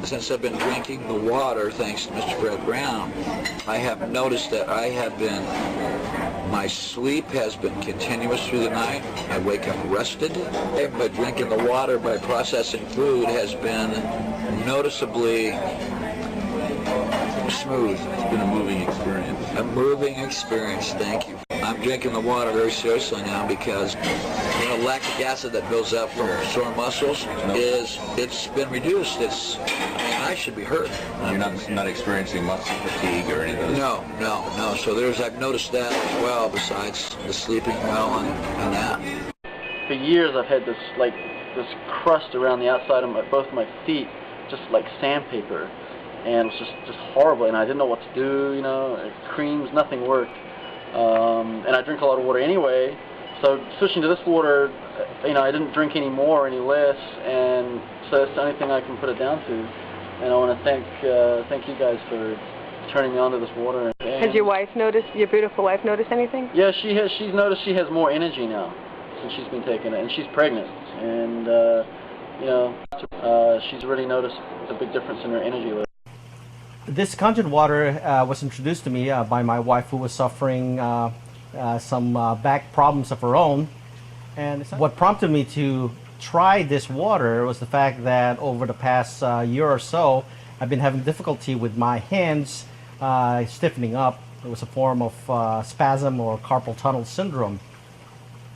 Since I've been drinking the water, thanks to Mr. Fred Brown, I have noticed that my sleep has been continuous through the night. I wake up rested. By drinking the water, by processing food, has been noticeably smooth. It's been a moving experience. A moving experience, thank you. I'm drinking the water very seriously now because lactic acid that builds up from sore muscles it's been reduced. I should be hurt. You're not experiencing muscle fatigue or anything? No. So I've noticed that as well, besides the sleeping well and that. For years I've had this crust around the outside of both my feet, just like sandpaper, and it was just horrible, and I didn't know what to do, creams, nothing worked. And I drink a lot of water anyway, so switching to this water, I didn't drink any more or any less, and so that's the only thing I can put it down to. And I want to thank you guys for turning me on to this water. Has your beautiful wife noticed anything? Yeah, she has. She's noticed she has more energy now since she's been taking it, and she's pregnant, and she's really noticed a big difference in her energy level. This Kangen water was introduced to me by my wife, who was suffering some back problems of her own. And what prompted me to try this water was the fact that over the past year or so, I've been having difficulty with my hands stiffening up. It was a form of spasm or carpal tunnel syndrome.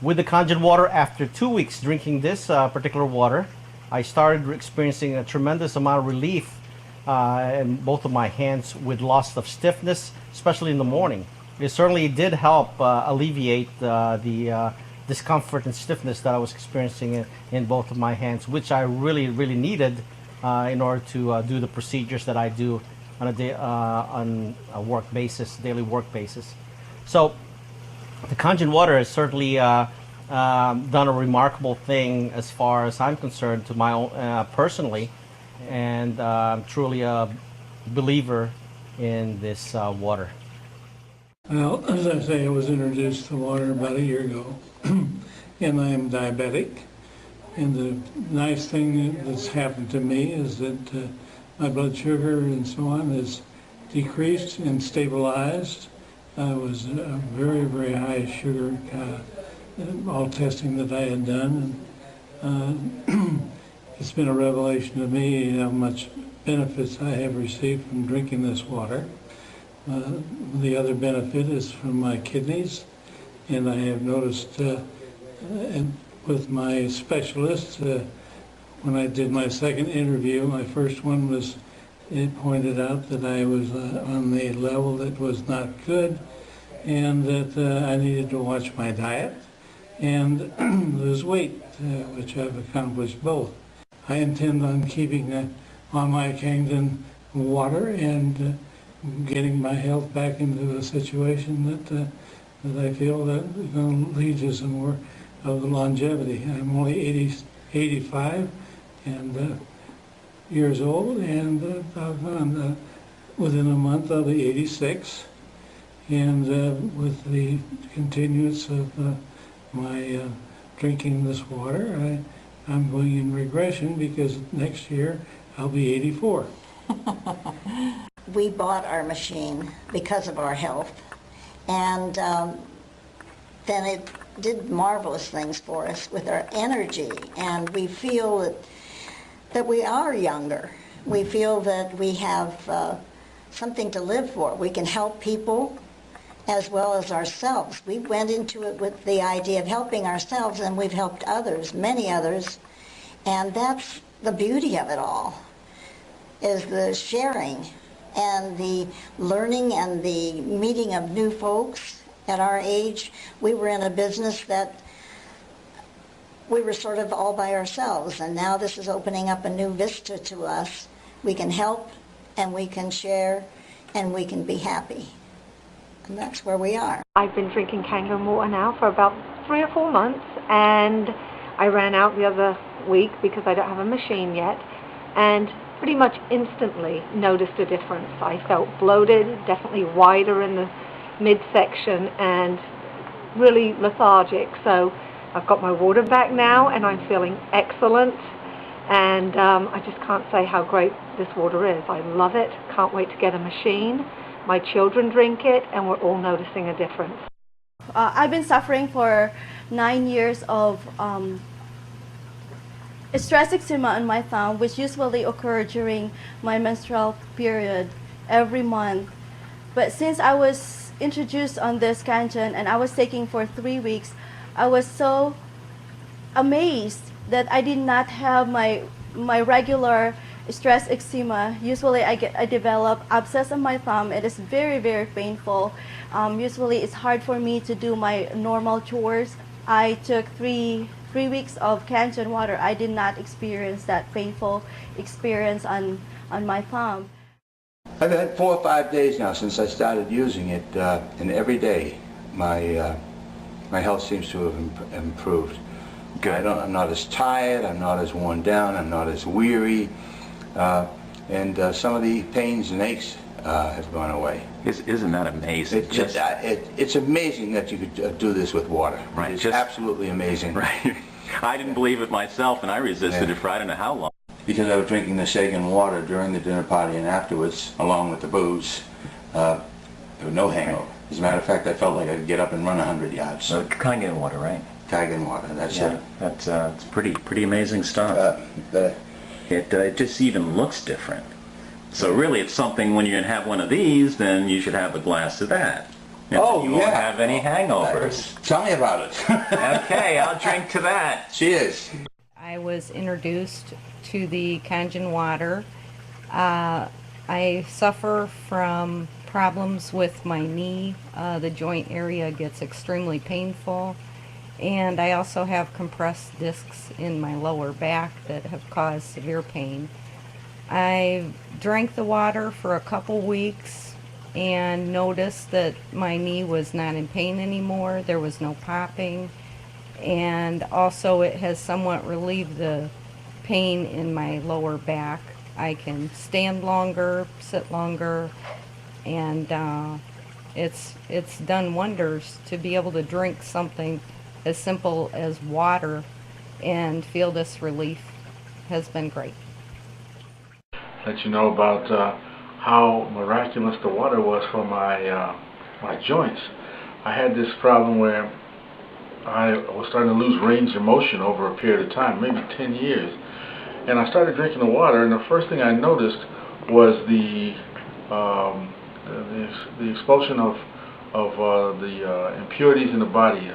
With the Kangen water, after 2 weeks drinking this particular water, I started experiencing a tremendous amount of relief in both of my hands with loss of stiffness, especially in the morning. It certainly did help alleviate the discomfort and stiffness that I was experiencing in both of my hands, which I really needed in order to do the procedures that I do on a daily work basis. So the Kangen water has certainly done a remarkable thing as far as I'm concerned to my own personally, and I'm truly a believer in this water. Well, as I say, I was introduced to water about a year ago, and I am diabetic. And the nice thing that's happened to me is that my blood sugar and so on has decreased and stabilized. I was a very high sugar, all testing that I had done. And, it's been a revelation to me how much benefits I have received from drinking this water. The other benefit is from my kidneys, and I have noticed with my specialist, when I did my second interview, my first one was, it pointed out that I was on the level that was not good, and that I needed to watch my diet and lose weight, which I've accomplished both. I intend on keeping on my Kangen water and getting my health back into a situation that I feel that is going to lead to some more of the longevity. I'm only 85 and years old, and within a month I'll be 86. And with the continuance of my drinking this water, I'm going in regression because next year I'll be 84. We bought our machine because of our health, and then it did marvelous things for us with our energy, and we feel that we are younger. We feel that we have something to live for. We can help people as well as ourselves. We went into it with the idea of helping ourselves, and we've helped others, many others, and that's the beauty of it all, is the sharing and the learning and the meeting of new folks. At our age, we were in a business that we were sort of all by ourselves, and now this is opening up a new vista to us. We can help, and we can share, and we can be happy. And that's where we are. I've been drinking Kangen water now for about 3 or 4 months, and I ran out the other week because I don't have a machine yet, and pretty much instantly noticed a difference. I felt bloated, definitely wider in the midsection, and really lethargic. So I've got my water back now, and I'm feeling excellent, And I just can't say how great this water is. I love it. Can't wait to get a machine. My children drink it, and we're all noticing a difference. I've been suffering for 9 years of stress eczema on my thumb, which usually occur during my menstrual period every month. But since I was introduced on this Kangen and I was taking for 3 weeks, I was so amazed that I did not have my regular stress eczema. Usually I develop abscess on my thumb. It is very, very painful. Usually it's hard for me to do my normal chores. I took three weeks of Kangen water. I did not experience that painful experience on my thumb. I've had 4 or 5 days now since I started using it, and every day my health seems to have improved. Good. I'm not as tired, I'm not as worn down, I'm not as weary, and some of the pains and aches have gone away. Isn't that amazing? It's amazing that you could do this with water. Right. It's absolutely amazing. Right. I didn't believe it myself, and I resisted it for I don't know how long. Because I was drinking the Kangen water during the dinner party and afterwards, along with the booze, there was no hangover. As a matter of fact, I felt like I could get up and run 100 yards. So Kangen water, right? Kangen water, that's it. That's it's pretty amazing stuff. It just even looks different. So really, it's something when you're gonna have one of these, then you should have a glass of that. And you won't have any hangovers. Tell me about it. Okay, I'll drink to that. Cheers. I was introduced to the Kangen water. I suffer from problems with my knee. The joint area gets extremely painful. And I also have compressed discs in my lower back that have caused severe pain. I drank the water for a couple weeks and noticed that my knee was not in pain anymore. There was no popping. And also it has somewhat relieved the pain in my lower back. I can stand longer, sit longer, and it's done wonders to be able to drink something as simple as water and feel this relief. Has been great. Let you know about how miraculous the water was for my joints. I had this problem where I was starting to lose range of motion over a period of time, maybe 10 years. And I started drinking the water, and the first thing I noticed was the expulsion of the impurities in the body.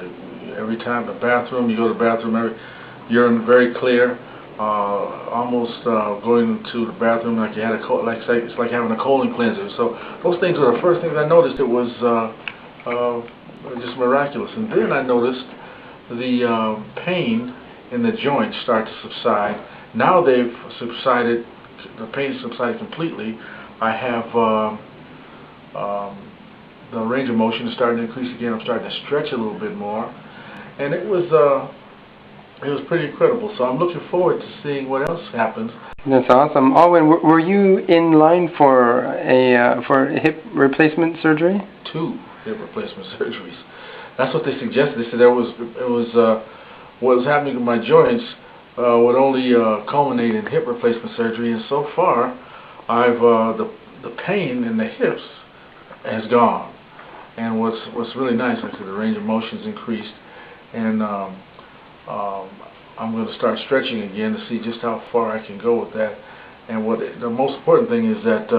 Every time the bathroom, you go to the bathroom, urine very clear. Almost going to the bathroom like you had it's like having a colon cleanser. So those things were the first things I noticed. It was just miraculous. And then I noticed the pain in the joints start to subside. Now they've subsided. The pain subsided completely. I have the range of motion is starting to increase again. I'm starting to stretch a little bit more, and it was pretty incredible. So I'm looking forward to seeing what else happens. That's awesome. Alwyn, were you in line for a hip replacement surgery? 2 hip replacement surgeries. That's what they suggested. They said what was happening to my joints would only culminate in hip replacement surgery, and so far, the pain in the hips has gone. And what's really nice is that the range of motion's increased, and I'm going to start stretching again to see just how far I can go with that. And the most important thing is that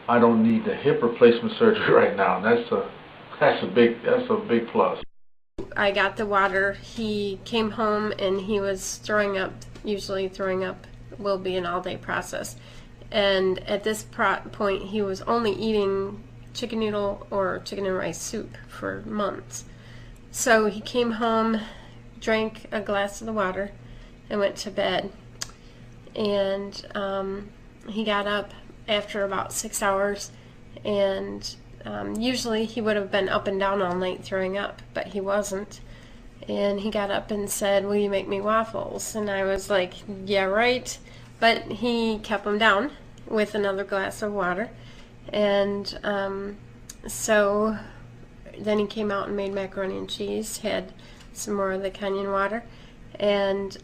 I don't need the hip replacement surgery right now. That's a big plus. I got the water. He came home and he was throwing up. Usually throwing up will be an all-day process. And at this point, he was only eating chicken noodle or chicken and rice soup for months. So he came home, drank a glass of the water, and went to bed. And he got up after about 6 hours, and usually he would have been up and down all night throwing up, but he wasn't. And he got up and said, "Will you make me waffles?" And I was like, "Yeah, right." But he kept them down with another glass of water. And so then he came out and made macaroni and cheese, had some more of the Kangen water, and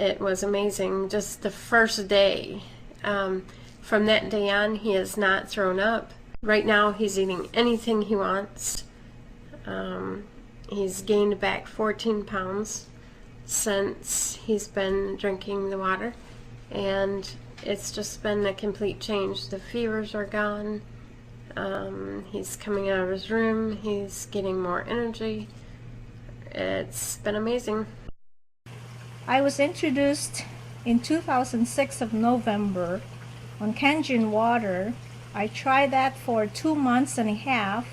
it was amazing. Just the first day. From that day on, he has not thrown up. Right now, he's eating anything he wants. He's gained back 14 pounds since he's been drinking the water, and it's just been a complete change. The fevers are gone. He's coming out of his room. He's getting more energy. It's been amazing. I was introduced in 2006 of November on Kangen Water. I tried that for 2 months and a half,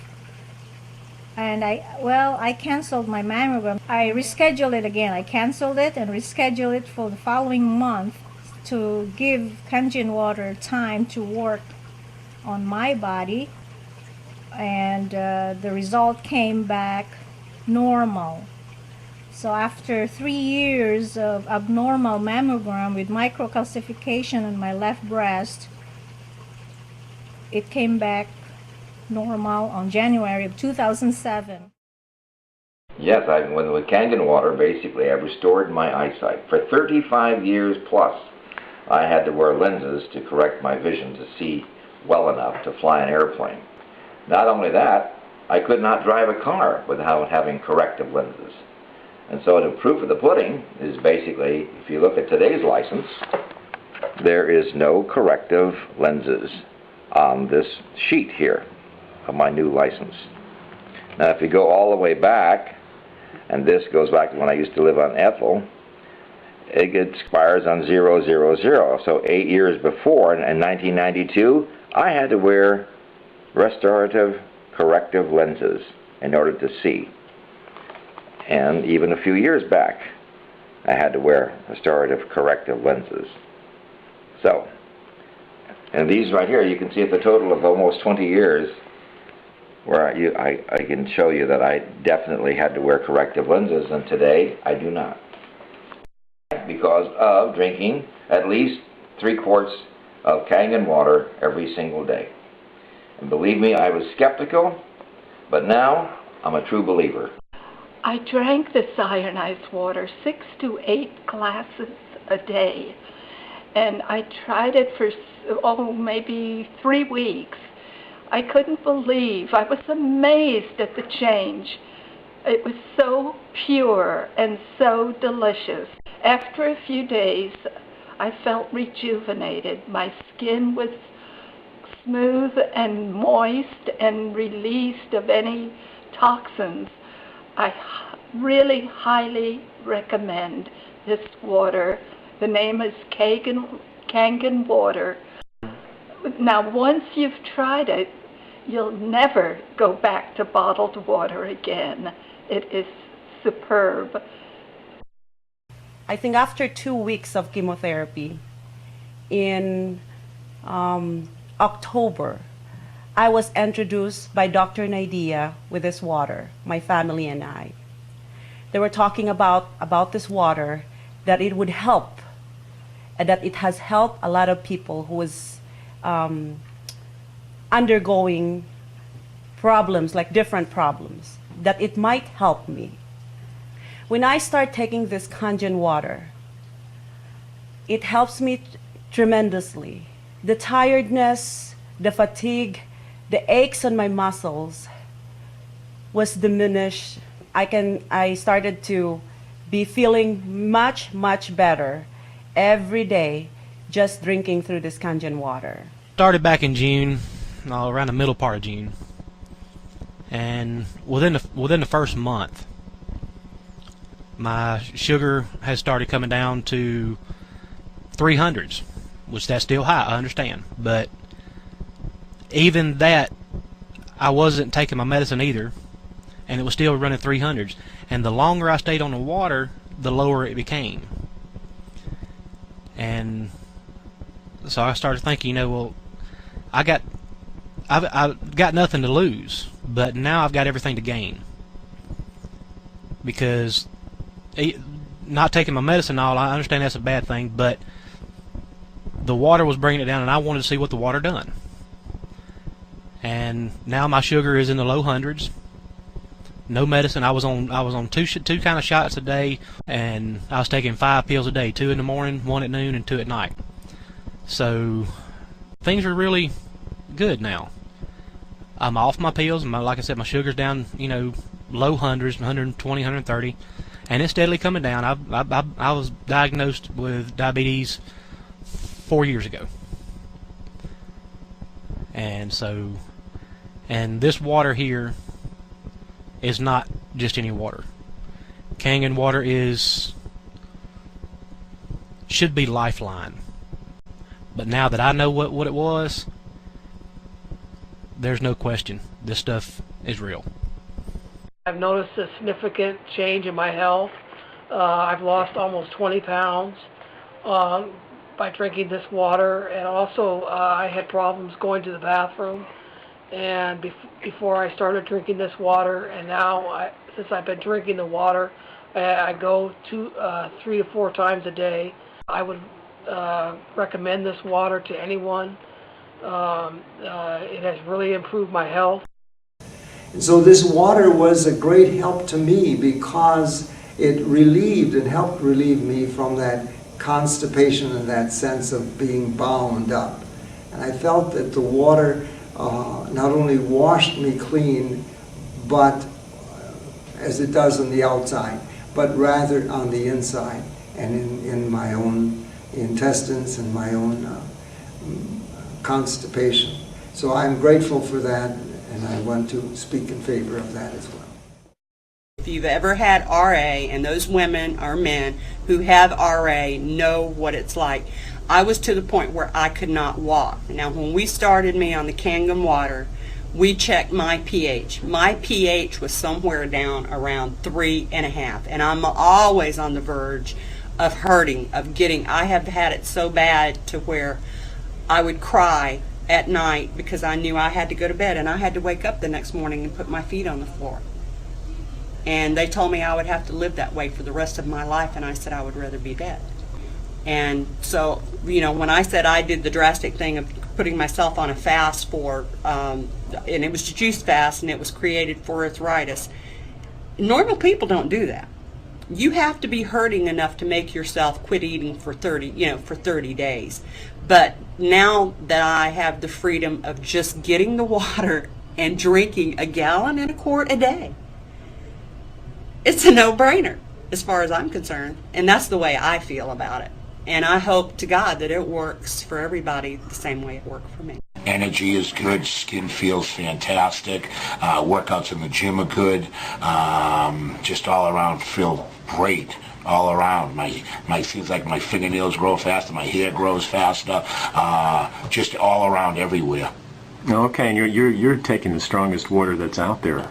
and I canceled my mammogram. I rescheduled it again. I canceled it and rescheduled it for the following month to give Kangen Water time to work on my body, and the result came back normal. So after 3 years of abnormal mammogram with microcalcification in my left breast, it came back normal on January of 2007. Yes, with Kangen Water, basically, I restored my eyesight. For 35 years plus, I had to wear lenses to correct my vision to see well enough to fly an airplane. Not only that, I could not drive a car without having corrective lenses. And so the proof of the pudding is basically, if you look at today's license, there is no corrective lenses on this sheet here of my new license. Now if you go all the way back, and this goes back to when I used to live on Ethel, it expires on 000. So 8 years before, in 1992, I had to wear restorative corrective lenses in order to see. And even a few years back, I had to wear restorative corrective lenses. So, and these right here, you can see at the total of almost 20 years, where I can show you that I definitely had to wear corrective lenses, and today I do not. Because of drinking at least 3 quarts of Kangen water every single day. And believe me, I was skeptical, but now I'm a true believer. I drank this ionized water 6 to 8 glasses a day, and I tried it for maybe 3 weeks. I couldn't believe, I was amazed at the change. It was so pure and so delicious. After a few days, I felt rejuvenated. My skin was smooth and moist and released of any toxins. I really highly recommend this water. The name is Kangen Water. Now, once you've tried it, you'll never go back to bottled water again. It is superb. I think after 2 weeks of chemotherapy, in October, I was introduced by Dr. Nadia with this water, my family and I. They were talking about this water, that it would help, and that it has helped a lot of people who was undergoing problems, like different problems, that it might help me. When I start taking this Kangen water, it helps me tremendously. The tiredness, the fatigue, the aches on my muscles was diminished. I started to be feeling much, much better every day just drinking through this Kangen water. Started back in June, around the middle part of June, and within the first month, my sugar has started coming down to 300s, which that's still high, I understand, but even that, I wasn't taking my medicine either, and it was still running 300s. And the longer I stayed on the water, the lower it became. And so I started thinking, well, I've got nothing to lose, but now I've got everything to gain, because not taking my medicine, all I understand that's a bad thing, but the water was bringing it down, and I wanted to see what the water done. And now my sugar is in the low hundreds, No medicine. I was on two kind of shots a day, and I was taking 5 pills a day, 2 in the morning, 1 at noon, and 2 at night. So things are really good now. I'm off my pills. Like I said, my sugar's down, low hundreds, 120, 130, and it's steadily coming down. I was diagnosed with diabetes 4 years ago, and this water here is not just any water. Kangen water should be lifeline. But now that I know what it was, there's no question. This stuff is real. I've noticed a significant change in my health. I've lost almost 20 pounds by drinking this water, and also I had problems going to the bathroom. And before I started drinking this water, and now since I've been drinking the water, I go 3 to 4 times a day. I would recommend this water to anyone. It has really improved my health. And so this water was a great help to me because it relieved and helped relieve me from that constipation and that sense of being bound up. And I felt that the water not only washed me clean, but as it does on the outside, but rather on the inside and in my own intestines and my own constipation. So I'm grateful for that, and I want to speak in favor of that as well. If you've ever had RA, and those women or men who have RA know what it's like. I was to the point where I could not walk. Now, when we started me on the Kangen water, we checked my pH. My pH was somewhere down around 3.5, and I'm always on the verge of hurting, I have had it so bad to where I would cry at night because I knew I had to go to bed, and I had to wake up the next morning and put my feet on the floor. And they told me I would have to live that way for the rest of my life, and I said I would rather be dead. And so, when I said I did the drastic thing of putting myself on a fast and it was a juice fast, and it was created for arthritis, normal people don't do that. You have to be hurting enough to make yourself quit eating for 30 days. But now that I have the freedom of just getting the water and drinking 1.25 gallons a day, it's a no-brainer as far as I'm concerned. And that's the way I feel about it. And I hope to God that it works for everybody the same way it worked for me. Energy is good, skin feels fantastic, workouts in the gym are good, just all around feel great. All around, feels like my fingernails grow faster, my hair grows faster, just all around everywhere. Okay, and you're taking the strongest water that's out there.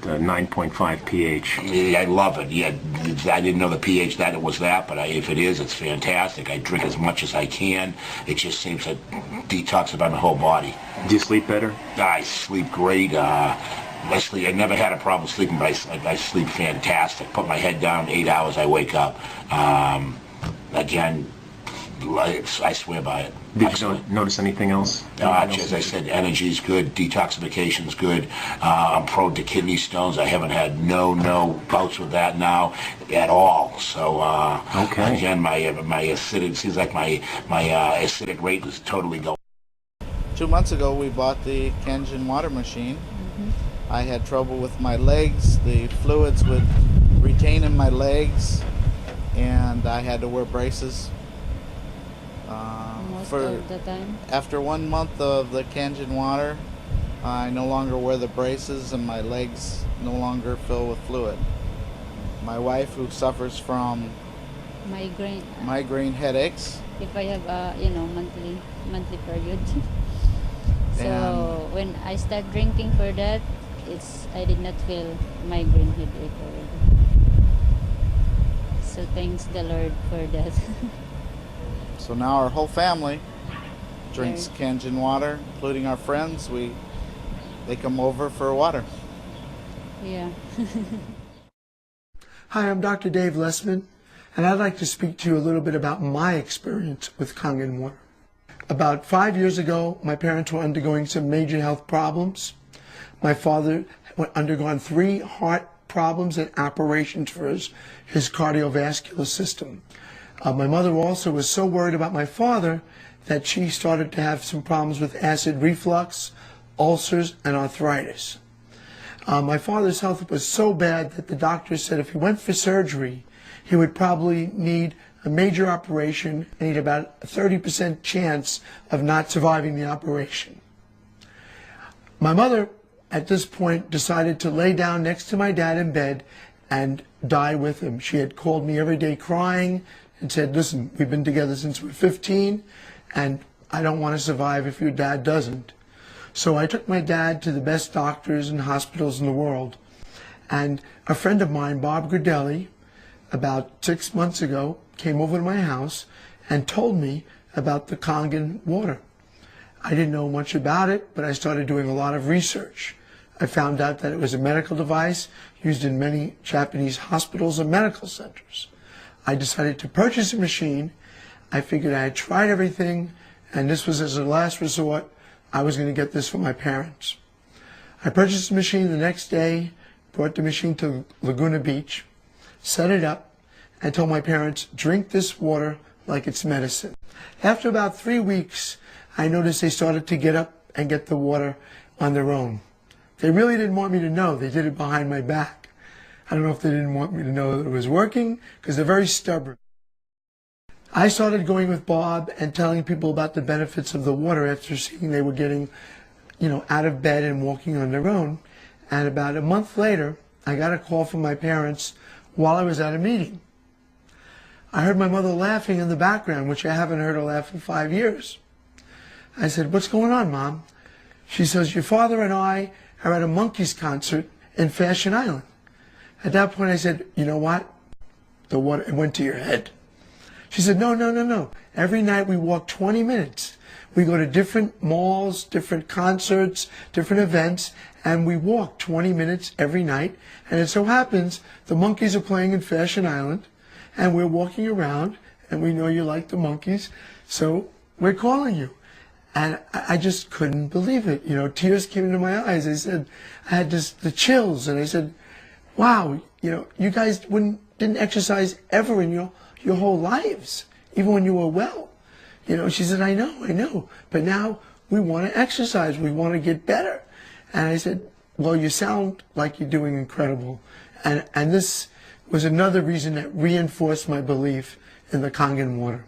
9.5 pH. Yeah, I love it. Yeah, I didn't know the pH that it was that, but if it is, it's fantastic. I drink as much as I can. It just seems to detoxify my whole body. Do you sleep better? I sleep great. I never had a problem sleeping, but I sleep fantastic. Put my head down, 8 hours, I wake up. Again, I swear by it. Did you notice anything else? As I said, energy's good, detoxification's good. I'm prone to kidney stones. I haven't had no bouts with that now at all. So okay. Again, my acidic seems like my acidic rate is totally going. 2 months ago, we bought the Kangen water machine. I had trouble with my legs. The fluids would retain in my legs, and I had to wear braces. Most of the time. After 1 month of the Kangen water, I no longer wear the braces, and my legs no longer fill with fluid. My wife, who suffers from migraine headaches. If I have monthly period. So when I start drinking for that, I did not feel migraine headache already. So thanks the Lord for that. So now our whole family drinks Kangen water, including our friends. They come over for water. Yeah. Hi, I'm Dr. Dave Lessman, and I'd like to speak to you a little bit about my experience with Kangen water. About 5 years ago, my parents were undergoing some major health problems. My father undergone 3 heart problems and operations for his cardiovascular system. My mother also was so worried about my father that she started to have some problems with acid reflux, ulcers, and arthritis. My father's health was so bad that the doctor said if he went for surgery, he would probably need a major operation and he'd about a 30% chance of not surviving the operation. My mother, at this point, decided to lay down next to my dad in bed and die with him. She had called me every day crying and said, listen, we've been together since we're 15 and I don't want to survive if your dad doesn't. So I took my dad to the best doctors and hospitals in the world. And a friend of mine, Bob Gradelli, about 6 months ago, came over to my house and told me about the Kangen water. I didn't know much about it, but I started doing a lot of research. I found out that it was a medical device used in many Japanese hospitals and medical centers. I decided to purchase a machine. I figured I had tried everything, and this was as a last resort. I was going to get this for my parents. I purchased the machine the next day, brought the machine to Laguna Beach, set it up, and told my parents, drink this water like it's medicine. After about 3 weeks, I noticed they started to get up and get the water on their own. They really didn't want me to know. They did it behind my back. I don't know if they didn't want me to know that it was working, because they're very stubborn. I started going with Bob and telling people about the benefits of the water after seeing they were getting, out of bed and walking on their own. And about a month later, I got a call from my parents while I was at a meeting. I heard my mother laughing in the background, which I haven't heard her laugh in 5 years. I said, what's going on, Mom? She says, your father and I are at a Monkees concert in Fashion Island. At that point I said, you know what? The water, it went to your head. She said, no. Every night we walk 20 minutes. We go to different malls, different concerts, different events, and we walk 20 minutes every night. And it so happens the Monkees are playing in Fashion Island, and we're walking around, and we know you like the Monkees, so we're calling you. And I just couldn't believe it. Tears came into my eyes. I said, I had the chills, and I said, wow, you guys didn't exercise ever in your whole lives, even when you were well. She said, I know, but now we want to exercise. We want to get better. And I said, well, you sound like you're doing incredible. And this was another reason that reinforced my belief in the Kangen water.